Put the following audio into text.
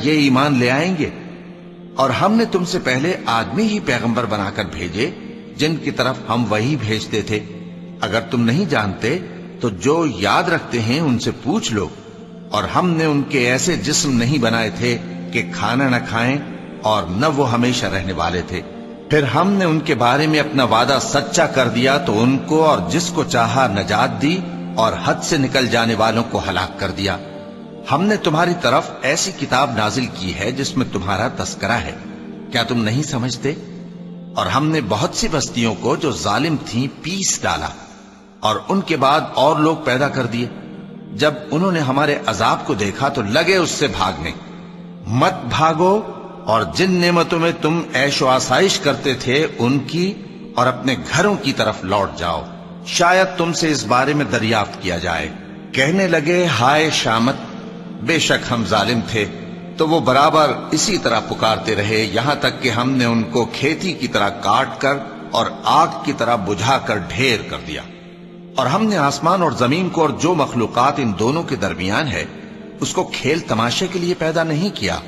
یہ ایمان لے آئیں گے؟ اور ہم نے تم سے پہلے آدمی ہی پیغمبر بنا کر بھیجے جن کی طرف ہم وہی بھیجتے تھے۔ اگر تم نہیں جانتے تو جو یاد رکھتے ہیں ان سے پوچھ لو۔ اور ہم نے ان کے ایسے جسم نہیں بنائے تھے کہ کھانا نہ کھائیں اور نہ وہ ہمیشہ رہنے والے تھے۔ پھر ہم نے ان کے بارے میں اپنا وعدہ سچا کر دیا تو ان کو اور جس کو چاہا نجات دی، اور حد سے نکل جانے والوں کو ہلاک کر دیا۔ ہم نے تمہاری طرف ایسی کتاب نازل کی ہے جس میں تمہارا تذکرہ ہے، کیا تم نہیں سمجھتے؟ اور ہم نے بہت سی بستیوں کو جو ظالم تھیں پیس ڈالا، اور ان کے بعد اور لوگ پیدا کر دیے۔ جب انہوں نے ہمارے عذاب کو دیکھا تو لگے اس سے بھاگنے۔ مت بھاگو، اور جن نعمتوں میں تم عیش و آسائش کرتے تھے ان کی اور اپنے گھروں کی طرف لوٹ جاؤ، شاید تم سے اس بارے میں دریافت کیا جائے۔ کہنے لگے ہائے شامت، بے شک ہم ظالم تھے۔ تو وہ برابر اسی طرح پکارتے رہے یہاں تک کہ ہم نے ان کو کھیتی کی طرح کاٹ کر اور آگ کی طرح بجھا کر ڈھیر کر دیا۔ اور ہم نے آسمان اور زمین کو اور جو مخلوقات ان دونوں کے درمیان ہے اس کو کھیل تماشے کے لیے پیدا نہیں کیا،